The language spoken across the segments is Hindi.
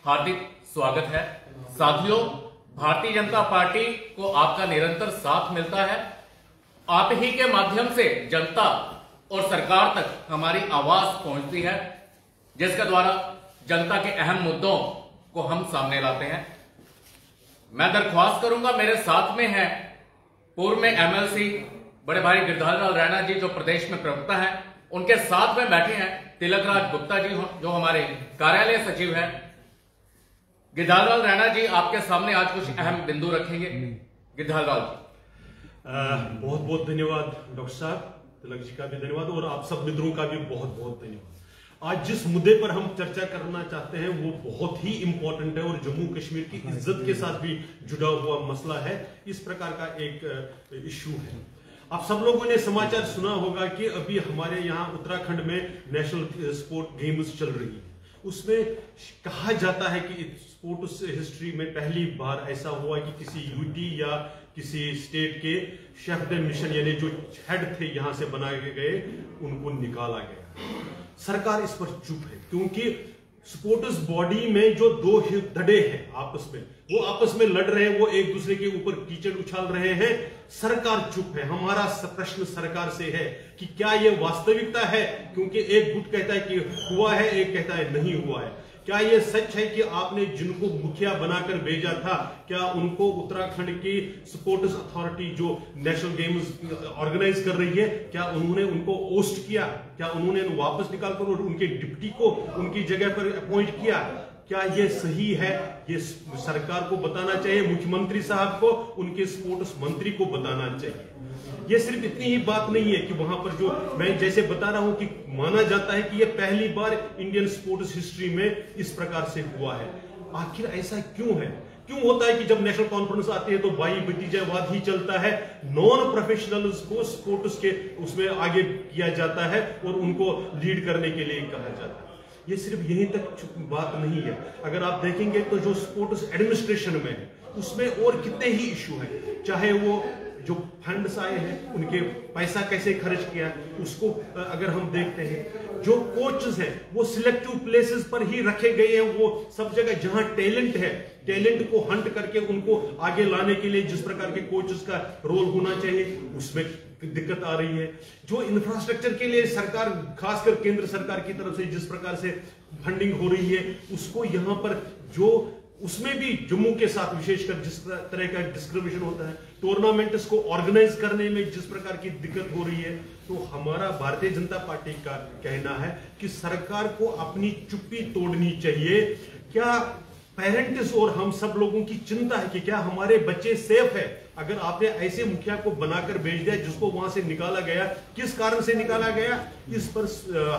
हार्दिक स्वागत है। साथियों, भारतीय जनता पार्टी को आपका निरंतर साथ मिलता है। आप ही के माध्यम से जनता और सरकार तक हमारी आवाज पहुंचती है, जिसके द्वारा जनता के अहम मुद्दों को हम सामने लाते हैं। मैं दरख्वास्त करूंगा, मेरे साथ में है पूर्व में एमएलसी बड़े भाई गिरधारीलाल रैना जी, जो प्रदेश में प्रवक्ता हैं। उनके साथ में बैठे हैं तिलकराज गुप्ता जी, जो हमारे कार्यालय सचिव हैं। गिरधारीलाल रैना जी आपके सामने आज कुछ अहम बिंदु रखेंगे। गिरधारीलाल जी, बहुत बहुत धन्यवाद डॉक्टर साहब, तिलक जी का भी धन्यवाद और आप सब मित्रों का भी बहुत बहुत धन्यवाद। आज जिस मुद्दे पर हम चर्चा करना चाहते हैं वो बहुत ही इंपॉर्टेंट है और जम्मू कश्मीर की इज्जत के साथ भी जुड़ा हुआ मसला है। इस प्रकार का एक इश्यू है। आप सब लोगों ने समाचार सुना होगा कि अभी हमारे यहाँ उत्तराखंड में नेशनल स्पोर्ट गेम्स चल रही है। उसमें कहा जाता है कि स्पोर्ट्स हिस्ट्री में पहली बार ऐसा हुआ कि किसी यूटी या किसी स्टेट के शेफ द मिशन यानी जो हेड थे यहां से बनाए गए उनको निकाला गया। सरकार इस पर चुप है क्योंकि स्पोर्ट्स बॉडी में जो दो धड़े हैं आपस में, वो आपस में लड़ रहे हैं, वो एक दूसरे के ऊपर कीचड़ उछाल रहे हैं। सरकार चुप है। हमारा प्रश्न सरकार से है कि क्या ये वास्तविकता है, क्योंकि एक गुट कहता है कि हुआ है, एक कहता है नहीं हुआ है। क्या ये सच है कि आपने जिनको मुखिया बनाकर भेजा था, क्या उनको उत्तराखंड की स्पोर्ट्स अथॉरिटी जो नेशनल गेम्स ऑर्गेनाइज कर रही है, क्या उन्होंने उनको ओस्ट किया? क्या उन्होंने वापस निकालकर उनके डिप्टी को उनकी जगह पर अपॉइंट किया? क्या ये सही है? ये सरकार को बताना चाहिए, मुख्यमंत्री साहब को, उनके स्पोर्ट्स मंत्री को बताना चाहिए। ये सिर्फ इतनी ही बात नहीं है कि वहां पर जो मैं जैसे बता रहा हूं कि माना जाता है कि ये पहली बार इंडियन स्पोर्ट्स हिस्ट्री में इस प्रकार से हुआ है। आखिर ऐसा क्यों है? क्यों होता है कि जब नेशनल कॉन्फ्रेंस आती है तो भाई भतीजावाद ही चलता है, नॉन प्रोफेशनल्स को स्पोर्ट्स के उसमें आगे किया जाता है और उनको लीड करने के लिए कहा जाता है। ये सिर्फ यहीं तक बात नहीं है। अगर आप देखेंगे तो जो स्पोर्ट्स एडमिनिस्ट्रेशन में है उसमें और कितने ही इश्यू हैं, चाहे वो जो फंड्स आए हैं उनके पैसा कैसे खर्च किया उसको अगर हम देखते हैं, जो कोचेस हैं वो सिलेक्टिव प्लेसेस पर ही रखे गए हैं। वो सब जगह जहां टैलेंट है, टैलेंट को हंट करके उनको आगे लाने के लिए जिस प्रकार के कोचेस का रोल होना चाहिए उसमें दिक्कत आ रही है। जो इंफ्रास्ट्रक्चर के लिए सरकार, खासकर केंद्र सरकार की तरफ से जिस प्रकार से फंडिंग हो रही है, उसको यहां पर जो उसमें भी जम्मू के साथ विशेषकर जिस तरह का डिस्क्रिमिनेशन होता है, टूर्नामेंट्स को ऑर्गेनाइज करने में जिस प्रकार की दिक्कत हो रही है, तो हमारा भारतीय जनता पार्टी का कहना है कि सरकार को अपनी चुप्पी तोड़नी चाहिए। क्या पेरेंट्स और हम सब लोगों की चिंता है कि क्या हमारे बच्चे सेफ है? अगर आपने ऐसे मुखिया को बनाकर भेज दिया जिसको वहां से निकाला गया, किस कारण से निकाला गया, इस पर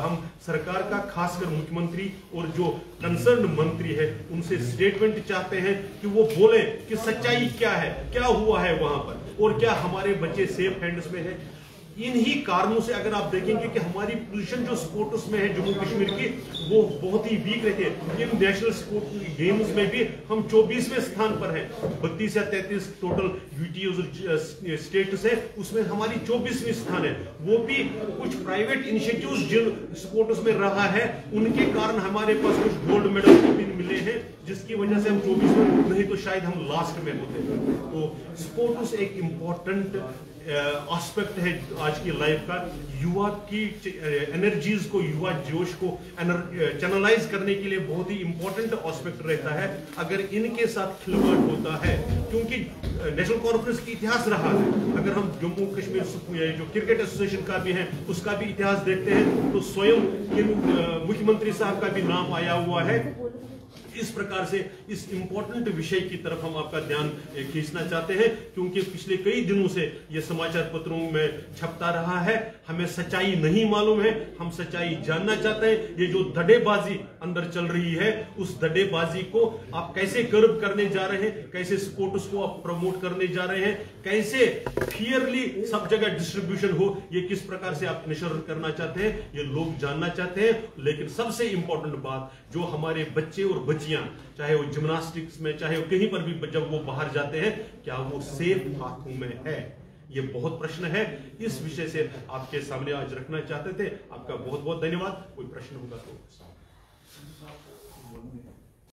हम सरकार का, खासकर मुख्यमंत्री और जो कंसर्न मंत्री है उनसे स्टेटमेंट चाहते हैं कि वो बोले कि सच्चाई क्या है, क्या हुआ है वहां पर और क्या हमारे बच्चे सेफ हैंड्स में है। इन्हीं कारणों से अगर आप देखेंगे कि हमारी पोजीशन जो स्पोर्ट्स में है जम्मू कश्मीर की, वो बहुत ही वीक रहती है। इन नेशनल स्पोर्ट गेम्स में भी हम 24वें स्थान पर हैं। 32 या 33 टोटल यूटी स्टेट्स है, उसमें हमारी 24वें स्थान है। वो भी कुछ प्राइवेट इनिशिएटिव्स जिन स्पोर्ट्स में रहा है उनके कारण हमारे पास कुछ गोल्ड मेडल भी मिले हैं, जिसकी वजह से हम 24वें, नहीं तो शायद हम लास्ट में होते। तो स्पोर्ट्स एक इंपॉर्टेंट एस्पेक्ट है आज की लाइफ का। युवा की एनर्जीज को, युवा जोश को चैनलाइज करने के लिए बहुत ही इंपॉर्टेंट एस्पेक्ट रहता है। अगर इनके साथ खिलवाड़ होता है, क्योंकि नेशनल कॉन्फ्रेंस की इतिहास रहा है, अगर हम जम्मू कश्मीर जो क्रिकेट एसोसिएशन का भी है उसका भी इतिहास देखते हैं तो स्वयं मुख्यमंत्री साहब का भी नाम आया हुआ है। इस प्रकार से इस इंपॉर्टेंट विषय की तरफ हम आपका ध्यान खींचना चाहते हैं, क्योंकि पिछले कई दिनों से यह समाचार पत्रों में छपता रहा है। हमें सच्चाई नहीं मालूम है, हम सच्चाई जानना चाहते हैं। ये जो धड़ेबाजी अंदर चल रही है, उस धड़ेबाजी को आप कैसे कर्ब करने जा रहे हैं, कैसे स्पोर्ट्स को आप प्रमोट करने जा रहे हैं, कैसे फेयरली सब जगह डिस्ट्रीब्यूशन हो, ये किस प्रकार से आप निश्चित करना चाहते हैं, ये लोग जानना चाहते हैं। लेकिन सबसे इंपॉर्टेंट बात, जो हमारे बच्चे और बच्चियां, चाहे वो जिम्नास्टिक्स में, चाहे वो कहीं पर भी जब वो बाहर जाते हैं, क्या वो सेफ हाथों में है? ये बहुत प्रश्न है। इस विषय से आपके सामने आज रखना चाहते थे। आपका बहुत बहुत धन्यवाद। कोई प्रश्न होगा तो